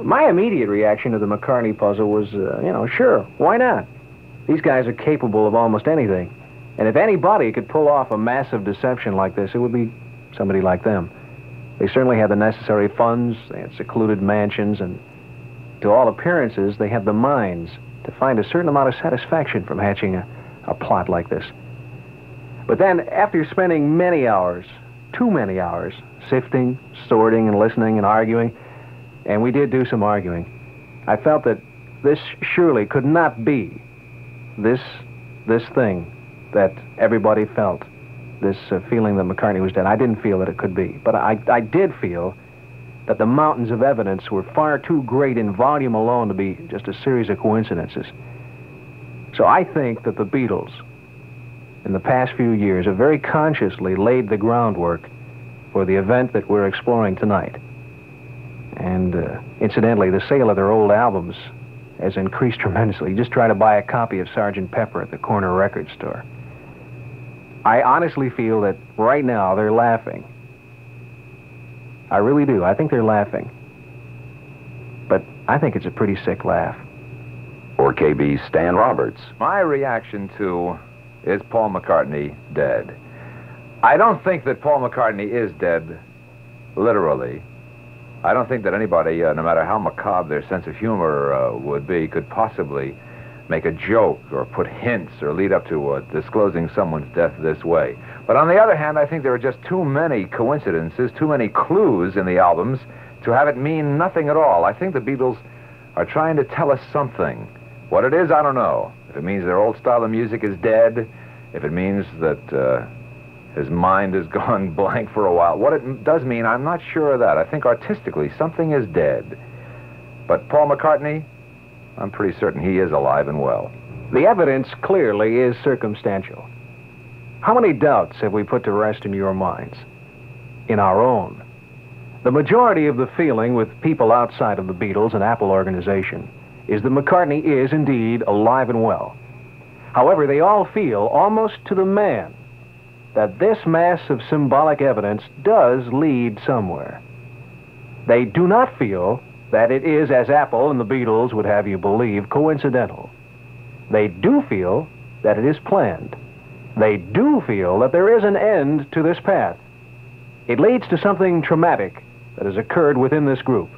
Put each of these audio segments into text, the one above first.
My immediate reaction to the McCartney puzzle was, sure, why not? These guys are capable of almost anything. And if anybody could pull off a massive deception like this, it would be somebody like them. They certainly had the necessary funds, they had secluded mansions, and to all appearances, they had the minds to find a certain amount of satisfaction from hatching a plot like this. But then, after spending many hours, too many hours, sifting, sorting, and listening and arguing, and we did do some arguing, I felt that this surely could not be this thing that everybody felt, this feeling that McCartney was dead. I didn't feel that it could be, but I did feel that the mountains of evidence were far too great in volume alone to be just a series of coincidences. So I think that the Beatles, in the past few years, have very consciously laid the groundwork for the event that we're exploring tonight. And incidentally, the sale of their old albums has increased tremendously. Just try to buy a copy of Sgt. Pepper at the corner record store. I honestly feel that right now they're laughing. I really do. I think they're laughing. But I think it's a pretty sick laugh. Or KB's Stan Roberts. My reaction to, is Paul McCartney dead? I don't think that Paul McCartney is dead, literally. I don't think that anybody, no matter how macabre their sense of humor would be, could possibly make a joke or put hints or lead up to disclosing someone's death this way. But on the other hand, I think there are just too many coincidences, too many clues in the albums to have it mean nothing at all. I think the Beatles are trying to tell us something. What it is, I don't know. If it means their old style of music is dead, if it means that his mind has gone blank for a while. What it does mean, I'm not sure of that. I think artistically, something is dead. But Paul McCartney, I'm pretty certain he is alive and well. The evidence clearly is circumstantial. How many doubts have we put to rest in your minds? In our own. The majority of the feeling with people outside of the Beatles and Apple organization is that McCartney is indeed alive and well. However, they all feel, almost to the man, that this mass of symbolic evidence does lead somewhere. They do not feel that it is, as Apple and the Beatles would have you believe, coincidental. They do feel that it is planned. They do feel that there is an end to this path. It leads to something traumatic that has occurred within this group,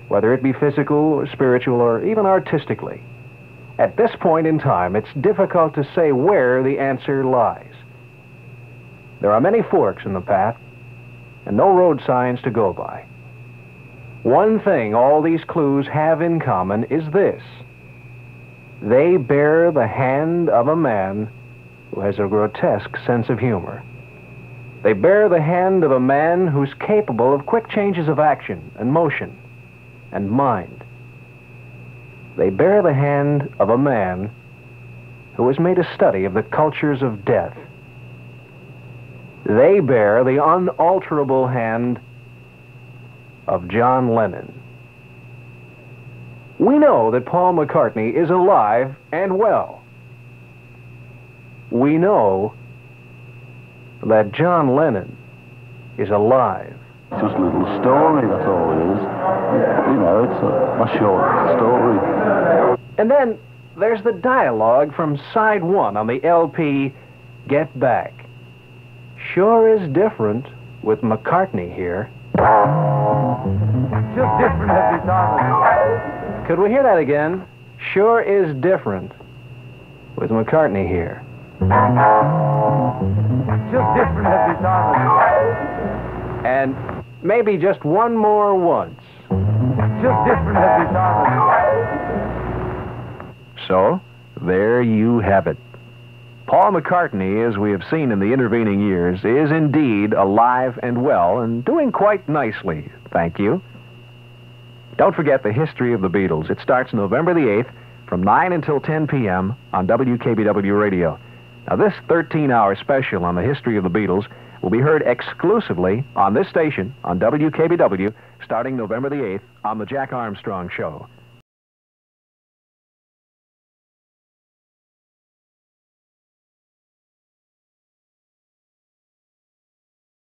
whether it be physical or spiritual or even artistically. At this point in time, it's difficult to say where the answer lies. There are many forks in the path and no road signs to go by. One thing all these clues have in common is this: they bear the hand of a man who has a grotesque sense of humor. They bear the hand of a man who's capable of quick changes of action and motion and mind. They bear the hand of a man who has made a study of the cultures of death. They bear the unalterable hand of John Lennon. We know that Paul McCartney is alive and well. We know that John Lennon is alive. It's just a little story, that's all it is. You know, it's a short story. And then there's the dialogue from side one on the LP, Get Back. Sure is different with McCartney here. Just different every time. Could we hear that again? Sure is different with McCartney here. Just different every time. And maybe just one more once. Just different every time. So, there you have it. Paul McCartney, as we have seen in the intervening years, is indeed alive and well and doing quite nicely, thank you. Don't forget the history of the Beatles. It starts November the 8th from 9 until 10 p.m. on WKBW radio. Now, this 13-hour special on the history of the Beatles will be heard exclusively on this station on WKBW starting November the 8th on the Jack Armstrong Show.